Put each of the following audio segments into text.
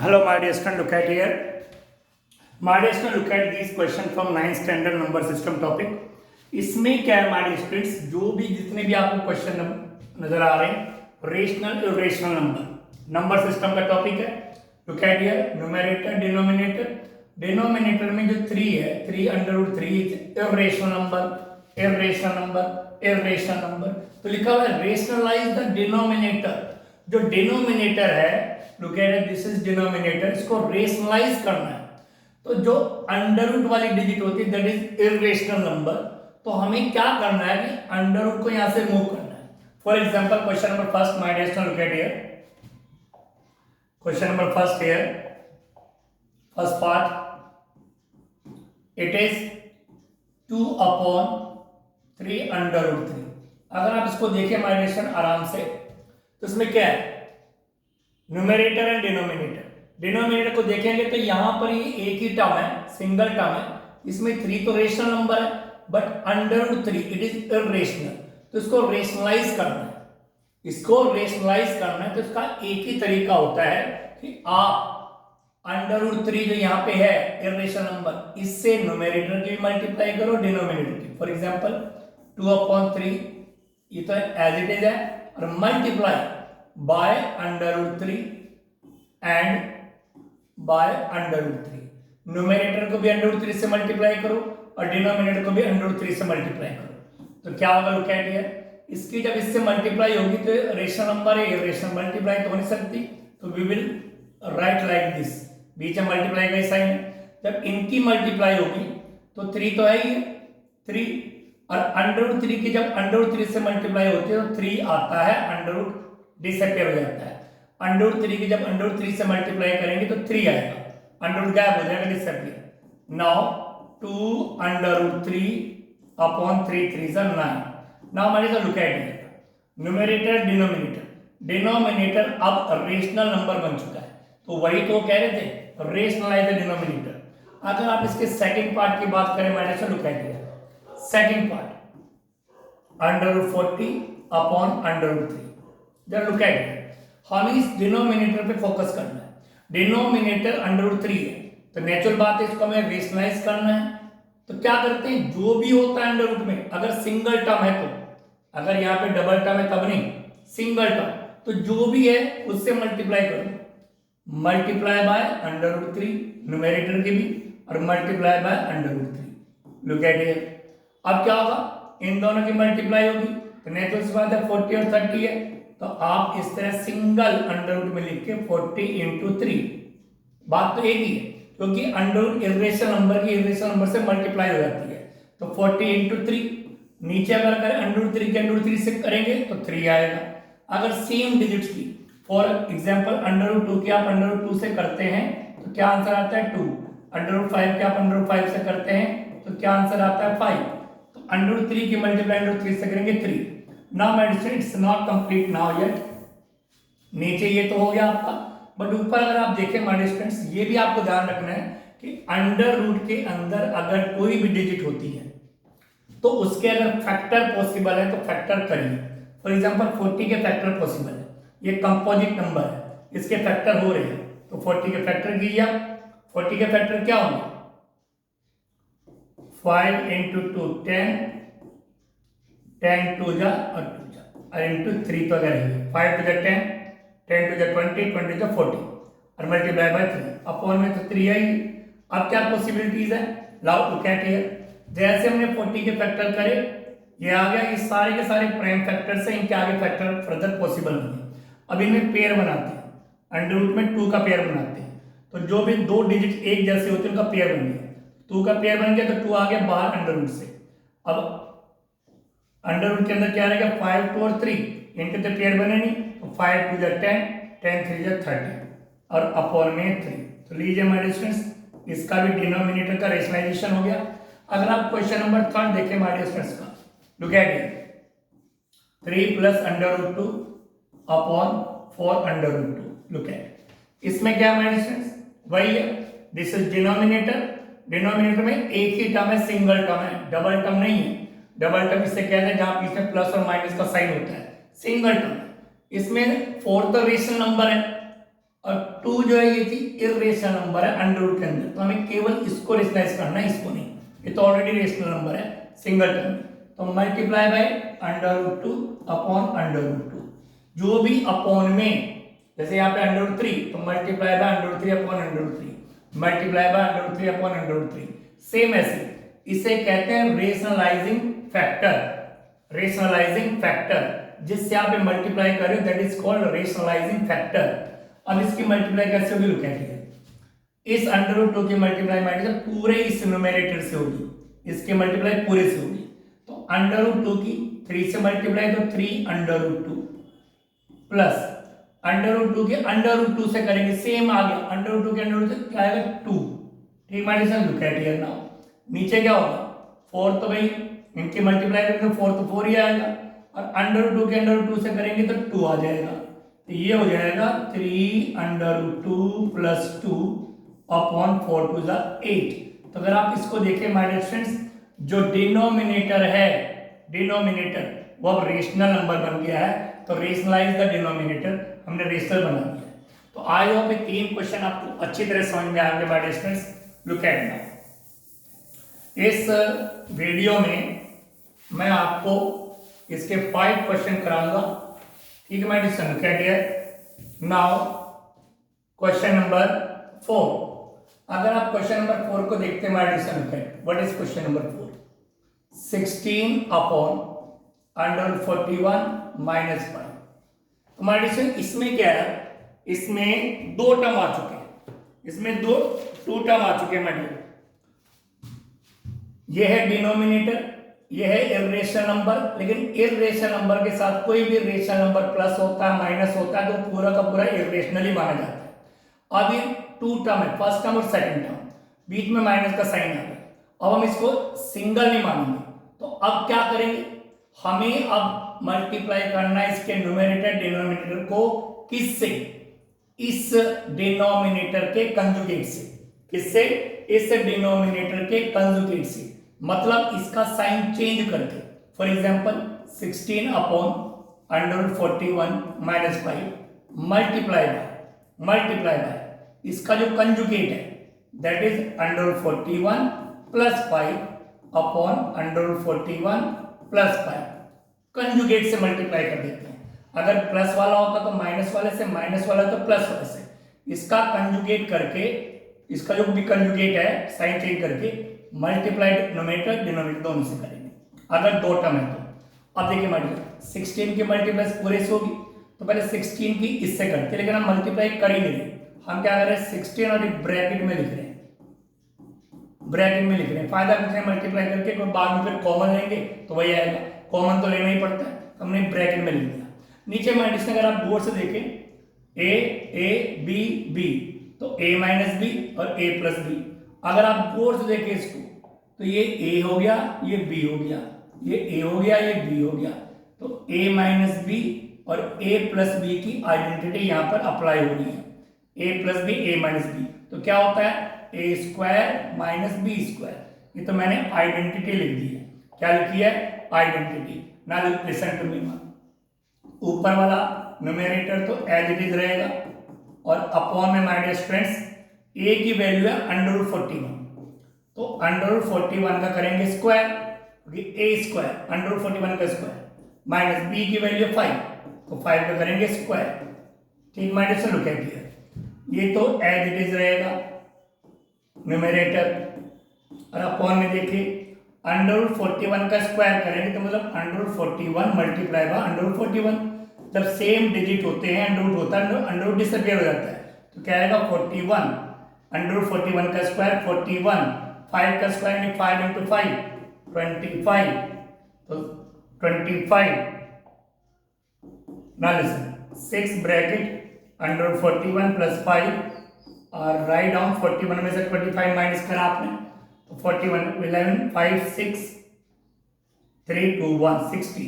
Hello, my dear student, look at here. My dear student, look at this question from 9th standard number system topic. इसमें क्या है my students, जो भी जितने भी आपको क्वेश्चन नजर आ रहे हैं रेशनल इरेशनल नंबर सिस्टम का टॉपिक है. Look at here, numerator denominator. Denominator में जो 3 है, 3 under root 3 irrational number, irrational number, irrational number. तो लिखा हुआ है रेशनलाइज द डिनोमिनेटर. जो डिनोमिनेटर है, look at it, this is denominator, इसको रेशनलाइज करना है. तो जो अंडर रूट वाली डिजिट होती है दैट इज इरेशनल नंबर. तो हमें क्या करना है कि अंडर रूट को यहां से मूव करना है. For example question number first, my dear student, look at here. Question number first here, first part, it is 2/3 under root 3. अगर आप इसको देखें माय डियर स्टूडेंट आराम से, तो इसमें क्या है, न्यूमरेटर एंड डिनोमिनेटर. डिनोमिनेटर को देखेंगे तो यहां पर ये एक ही टर्म है, सिंगल टर्म है. इसमें 3 तो रेशनल नंबर है, but under root 3 it is irrational. तो इसको रेशनलाइज करना है, इसको रेशनलाइज करना है. तो इसका एक ही तरीका होता है कि आप अंडर रूट 3 जो यहाँ पे है इरेशनल नंबर, इससे न्यूमरेटर की मल्टीप्लाई करो, डिनोमिनेटर की. फॉर एग्जांपल 2/3 ये तो एज इट इज है, और multiply by under root 3 and by under root 3. Numerator को भी अंडर रूट 3 से मल्टीप्लाई करो और डिनोमिनेटर को भी अंडर रूट 3 से मल्टीप्लाई करो. तो क्या होगा, लुक एट हियर, इसकी जब इससे मल्टीप्लाई होगी तो रेशनल नंबर है, इरेशनल मल्टीप्लाई तो हो नहीं सकती. तो we will write like this, बीच में मल्टीप्लाई का साइन है. जब इनकी मल्टीप्लाई होगी तो 3 तो है ही है, 3, और अंडर रूट 3 की जब अंडर रूट 3 से मल्टीप्लाई होती है तो 3 आता है, अंडर रूट डिसअपीयर हो जाता है. अंडर रूट 3 की जब अंडर रूट 3 से मल्टीप्लाई करेंगे तो 3 आएगा, अंडर रूट गायब हो जाएगा, disappear. Now 2 under root 3/3 3 is 9. Now हमारे साथ look at here, numerator denominator. Denominator अब रेशनल नंबर बन चुका है, तो वही तो कह रहे थे, रेशनलाइज द डिनोमिनेटर. अगर आप इसके सेकंड पार्ट की बात करें हमारे साथ, look at here, second part under root 40/√3. जब लुक एट, हमें इस डिनोमिनेटर पे फोकस करना है. डिनोमिनेटर अंडर रूट 3 है, तो नेचुरल बात है इसको हमें रेशनलाइज करना है. तो क्या करते हैं, जो भी होता है अंडर रूट में, अगर सिंगल टर्म है तो, अगर यहाँ पे डबल टर्म है तब नहीं, सिंगल टर्म, तो जो भी है उससे मल्टीप्लाई करो. Multiply by under root 3 numerator की भी, और multiply by under root 3. Look at here, अब क्या होगा, इन दोनों की मल्टीप्लाई होगी तो नेचुरल सी बात है 40 और 30 है. तो आप इस तरह सिंगल अंडर रूट में लिख के 40 इंटू 3, बात तो एक ही है, क्योंकि अंडर रूट इरेशनल नंबर की इरेशनल नंबर से मल्टीप्लाई हो जाती है. तो 40 इंटू 3, नीचे अगर करें अंडर रूट 3 के अंडर रूट 3 से करेंगे तो 3 आएगा. अगर सेम डिजिट्स की, फॉर एग्जांपल अंडर रूट 2 की आप अंडर रूट 2 से करते हैं तो क्या आंसर आता है 2. अंडर रूट 5 के आप अंडर रूट 5 से करते हैं तो क्या आंसर आता है 5. तो अंडर रूट 3 की मल्टीप्लाई अंडर रूट 3 से करेंगे 3. Now medicine it's not complete now yet. नीचे ये तो हो गया आपका, बट ऊपर अगर आप देखें माय स्टूडेंट्स, ये भी आपको ध्यान रखना है कि अंडर रूट के अंदर अगर कोई भी डिजिट होती है तो उसके अगर फैक्टर पॉसिबल है तो फैक्टर करिए. फॉर एग्जांपल 40 के फैक्टर पॉसिबल है, ये कंपोजिट नंबर है, इसके फैक्टर हो रहे हैं, तो 40 के फैक्टर कीजिए आप. 40 के फैक्टर क्या होंगे, 5 इंटू 2 10, 10 2 जा और 2 जा, और इंटू 3 तो अगर है 5 टू 10, 10 टू 20, 20 टू 40, और मल्टीप्लाई बाय 3. अपॉन में तो 3 आई. अब क्या पॉसिबिलिटीज है, लाओ टू कैट हियर. जैसे हमने 40 के फैक्टर करे, ये आ गया, ये सारे के सारे प्राइम फैक्टर से, इनके आगे फैक्टर फर्दर पॉसिबल नहीं है. अब इनमें पेयर बनाते हैं, अंडर रूट में 2 का पेयर बनाते हैं. तो जो भी दो डिजिट एक जैसे होते हैं उनका पेयर बन गया, 2 का पेयर बन गया तो 2 आ गया बाहर अंडर रूट से. अब अंडर रूट के अंदर क्या रहेगा, 5 2 और 3, इनके तो पेयर बने नहीं, तो 5 2 जा 10, 10 3 जा 30, और अपॉन में 3. तो लीजिए माय स्टूडेंट्स, इसका भी डिनोमिनेटर का रेशनलाइजेशन हो गया. अगर आप क्वेश्चन नंबर 3 देखें माय स्टूडेंट्स का, look at it, 3 plus under root 2 upon 4 under root 2. Look at, इसमें क्या है माय स्टूडेंट्स, वही है, दिस इज डिनोमिनेटर. डिनोमिनेटर में एक ही टर्म है, सिंगल टर्म है, डबल टर्म नहीं है. डबल टर्म इससे कहते हैं जहां बीच में प्लस और माइनस का साइन होता है, सिंगल टर्म. इसमें 4 तो रेशनल नंबर है, और 2 जो है ये थी इर्रेशनल नंबर है अंडर रूट के अंदर, तो हमें केवल इसको रेशनलाइज करना है, इसको नहीं, ये तो ऑलरेडी रेशनल नंबर है सिंगल टर्म में। तो multiply by under root 2 upon under root 2, जो भी अपॉन में, जैसे यहाँ पे अंडर रूट 3 तो multiply by under root 3 upon under root 3, multiply by under root 3 upon under root 3। Same ऐसे इसे कहते हैं रेशनलाइजिंग फैक्टर, रेशनलाइजिंग फैक्टर, जिससे आप मल्टीप्लाई कर रहे हो that is called rationalising factor. अब इसकी मल्टीप्लाई कैसे होगी, लुक एट हियर, इस अंडर रूट 2 की मल्टीप्लाई माइनस पूरे इस न्यूमरेटर से होगी, इसके मल्टीप्लाई पूरे से होगी। तो अंडर रूट 2 की 3 से मल्टीप्लाई तो 3 under root 2 plus under root 2 के अंडर रूट 2 से करेंगे, सेम आ गया, अंडर रूट 2 के अंडर रूट से क्या आएगा 2, ठीक minus, look at here now, नीचे क्या होगा 4, तो भाई इनकी मल्टीप्लाई करेंगे 4 तो 4 ही आएगा, और अंडर रूट 2 के अंडर रूट 2 से करेंगे तो 2 आ जाएगा, तो ये हो जाएगा 3 under root 2 plus 2 upon 4 to the 8। तो अगर आप इसको देखें माय डियर फ्रेंड्स, जो डिनोमिनेटर है, डिनोमिनेटर वो अब रेशनल नंबर बन गया है, तो रेशनलाइज द डिनोमिनेटर, हमने रेशनल बना दिया है। तो आई होप ये 3 क्वेश्चन आपको अच्छी तरह समझ में आएंगे my dear friends. Look at now, इस वीडियो में मैं आपको इसके 5 क्वेश्चन कराऊंगा, ठीक है my dear friends. Look at here now question number 4। अगर आप क्वेश्चन नंबर 4 को देखते हैं my dear friends, what is question number 4, 16 upon under 41 minus 5। तो माय डियर फ्रेंड्स इसमें क्या है, इसमें 2 टर्म आ चुके हैं, इसमें 2 टर्म आ चुके हैं माय डियर, ये है डिनोमिनेटर, ये है इर्रेशनल नंबर, लेकिन इर्रेशनल नंबर के साथ कोई भी रेशनल नंबर प्लस होता है माइनस होता है तो पूरा का पूरा इर्रेशनल ही माना जाता है। अब ये 2 टर्म है, फर्स्ट टर्म और सेकंड टर्म, बीच में माइनस का साइन आ गया, अब हम इसको सिंगल नहीं मानेंगे, तो अब क्या करेंगे, हमें अब मल्टीप्लाई करना है इसके न्यूमरेटर डिनोमिनेटर को, किससे, इस डिनोमिनेटर के कंजुगेट से, किससे, इस डिनोमिनेटर के कंजुगेट से, मतलब इसका साइन चेंज करके। For example 16 upon under 41 minus 5 multiply by इसका जो कंजुगेट है that is under 41 plus 5 upon under 41 plus 5, conjugate से मल्टीप्लाई कर देते हैं। अगर प्लस वाला होता तो माइनस वाले से, माइनस वाला तो प्लस वाले से, इसका कंजुगेट करके, इसका जो भी कंजुगेट है साइन चेंज करके मल्टीप्लाइड न्यूमरेटर डिनोमिनेटर दोनों से करेंगे, अगर 2 टर्म है तो। अब देखिए मल्टीप्लाई 16 की मल्टीप्लाई पूरे से होगी, तो पहले 16 की इससे करते, लेकिन हम मल्टीप्लाई कर ही नहीं रहे, हम क्या कर रहे हैं 16 और एक ब्रैकेट में लिख रहे हैं, ब्रैकेट में लिख रहे हैं, फायदा कुछ नहीं मल्टीप्लाई करके, कोई बाद में फिर कॉमन लेंगे तो वही आएगा, कॉमन तो लेना ही पड़ता है, हमने ब्रैकेट में लिख दिया। नीचे माइनस, अगर आप बोर्ड से देखें ए बी बी, तो a माइनस बी और a प्लस बी, अगर आप बोर्ड से देखें इसको तो ये a हो गया, ये b हो गया, ये a हो गया, ये b हो गया, तो a माइनस बी और a प्लस बी की आइडेंटिटी यहाँ पर अप्लाई हो रही है, a plus b a minus b, तो क्या होता है a square minus b square, ये तो मैंने आइडेंटिटी लिख दी है, क्या लिखी है आइडेंटिटी। ना लिसन टू मी, ऊपर वाला न्यूमरेटर तो एज इट इज रहेगा, और अपॉन में माय डियर फ्रेंड्स a की वैल्यू है अंडर रूट 41, तो अंडर रूट 41 का करेंगे स्क्वायर, क्योंकि a स्क्वायर अंडर रूट 41 का स्क्वायर, माइनस b की वैल्यू 5, तो 5 का करेंगे स्क्वायर, ठीक my dear, look at here, ये तो एज इट इज रहेगा न्यूमरेटर, और अपॉन में देखिए अंडर रूट 41 का स्क्वायर करेंगे तो मतलब under root 41 multiply by under root 41, जब सेम डिजिट होते हैं अंडर रूट होता है, अंडर रूट डिसअपीयर हो जाता है, तो क्या आएगा 41 अंडर रूट 41 का स्क्वायर 41, 5 का स्क्वायर यानी 5 इंटू 5 25, तो 25, ना listen 6 bracket under root 41 plus 5 और राइट डाउन 41 में से 25 माइनस करा आपने, तो 41 11 5 6 3 2 1 60।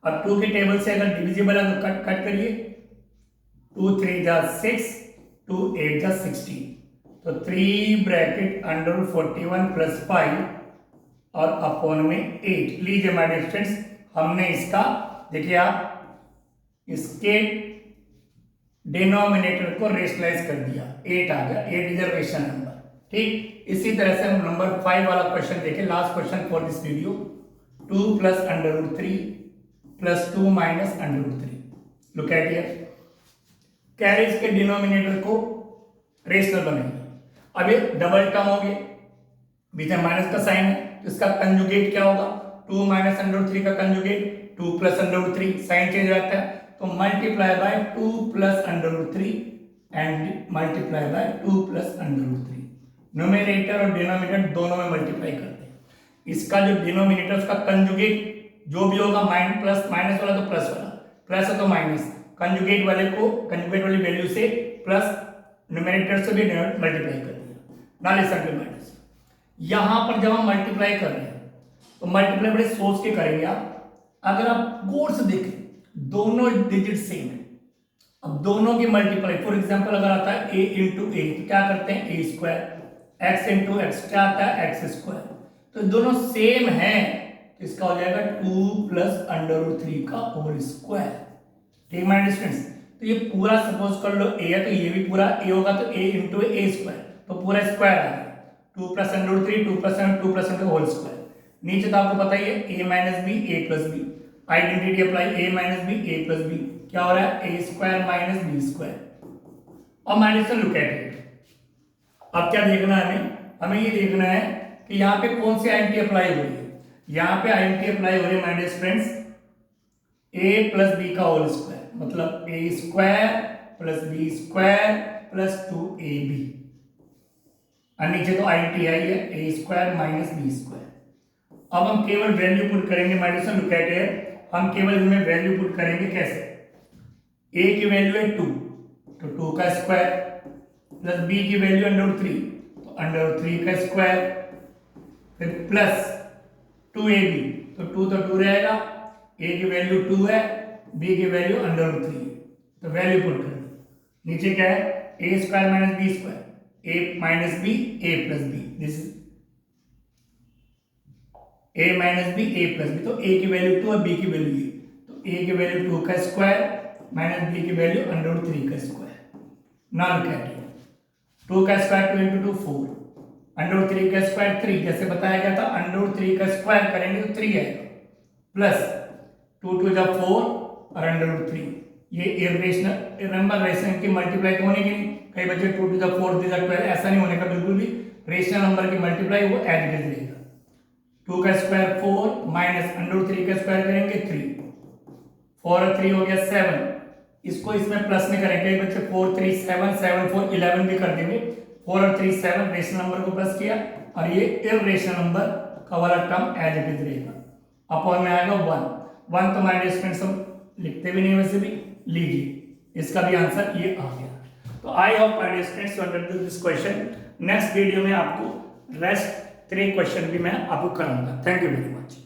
अब 2 की टेबल से अगर डिविजिबल है तो कट करिए, 2 3 जा 6, 2 8 जा 16, तो 3 ब्रैकेट अंडर 41 प्लस 5 और अपॉन में 8। लीजिए माय डियर फ्रेंड्स, हमने इसका देखिए आप इसके डिनोमिनेटर को रेशनलाइज कर दिया, 8 आ गया, 8 इज अ रेशनल नंबर। ठीक, इसी तरह से हम नंबर 5 वाला क्वेश्चन देखें, last question for this video. 2 + √3 + 2 - √3। Look at here, कह रहे इसके डिनोमिनेटर को रेशनल बनाइए। अब ये डबल टर्म हो गए, बीच में माइनस का साइन है, तो इसका कंजुगेट क्या होगा? 2 - √3 का कंजुगेट 2 + √3, साइन चेंज रहता है, तो multiply bye 2 + √3 and multiply by 2 + √3। Numerator और डिनोमिनेटर दोनों में मल्टीप्लाई करते हैं। इसका जो डिनोमिनेटर उसका कंजुगेट जो भी होगा, माइनस वाला तो प्लस वाला, प्लस है तो माइनस, कंजुगेट वाले को कंजुगेट वाली वैल्यू से प्लस न्यूमरेटर से भी मल्टीप्लाई कर दिया। ना लिसन टू माइनस, यहां पर जब हम मल्टीप्लाई कर रहे हैं तो मल्टीप्लाई बड़े सोच के करेंगे आप। अगर आप गौर से देखें दोनों डिजिट सेम है, अब दोनों की मल्टीप्लाई, फॉर एग्जांपल अगर आता है a × a तो क्या करते हैं a², x × x क्या आता है x², तो दोनों सेम है तो इसका हो जाएगा 2 + √3 का होल स्क्वायर। ठीक माय डियर स्टूडेंट्स, तो ये पूरा सपोज कर लो a है तो ये भी पूरा a होगा, तो a × a², तो पूरा स्क्वायर आ गया, 2 + √3 2 + होल स्क्वायर। नीचे तो आपको पता ही है a - b a + b, identity apply, a - b a + b क्या हो रहा है a² - b²। और माइनस लुक एट इट, अब क्या देखना है हमें ये देखना है कि यहाँ पे कौन सी आइडेंटिटी अप्लाई हो रही है। यहाँ पे आइडेंटिटी अप्लाई हो रही है my dear friends a + b का होल स्क्वायर, मतलब a² + b² + 2ab, और नीचे तो आइडेंटिटी आई है a² - b²। अब हम केवल वैल्यू पुट करेंगे my dear, look at here, हम केवल इनमें वैल्यू पुट करेंगे कैसे? a की वैल्यू है 2 तो 2 का स्क्वायर, प्लस b की वैल्यू √3 तो √3 का स्क्वायर, फिर प्लस 2ab तो 2 तो 2 रहेगा, a की वैल्यू 2 है, b की वैल्यू √3 है, तो वैल्यू पुट कर दी। नीचे क्या है a² - b², a - b a + b, this is a - b a + b, तो a की वैल्यू 2 है, b की वैल्यू ये, तो a की वैल्यू 2 का स्क्वायर माइनस b की वैल्यू √3 का square. Now look at it, 2 का स्क्वायर 2 × 2 4, √3 का स्क्वायर 3, जैसे बताया गया था √3 का स्क्वायर करेंगे तो 3 आएगा, प्लस 2 × 2 = 4 और √3, ये इरेशनल नंबर, रेशनल की मल्टीप्लाई तो होने की नहीं, कई बच्चे 2 × 4 = 12, ऐसा नहीं होने का बिल्कुल भी, रेशनल नंबर की मल्टीप्लाई वो एज इट इज रहेगा। 2 का स्क्वायर 4 माइनस √3 का स्क्वायर करेंगे 3, 4 और 3 हो गया 7, इसको इसमें प्लस में करेंगे, बच्चे 4 3 7 7 4 11 भी कर देंगे, 4 और 3 7, रेशनल नंबर को प्लस किया, और ये इरेशनल नंबर का वाला टर्म एज इट इज रहेगा, अपॉन में आएगा 1 तो माय डियर फ्रेंड्स हम लिखते भी नहीं, वैसे भी लीजिए, इसका भी आंसर ये आ गया। तो I hope my dear friends you understood this question. Next video में आपको रेस्ट 3 क्वेश्चन भी मैं आपको कराऊंगा। Thank you very much.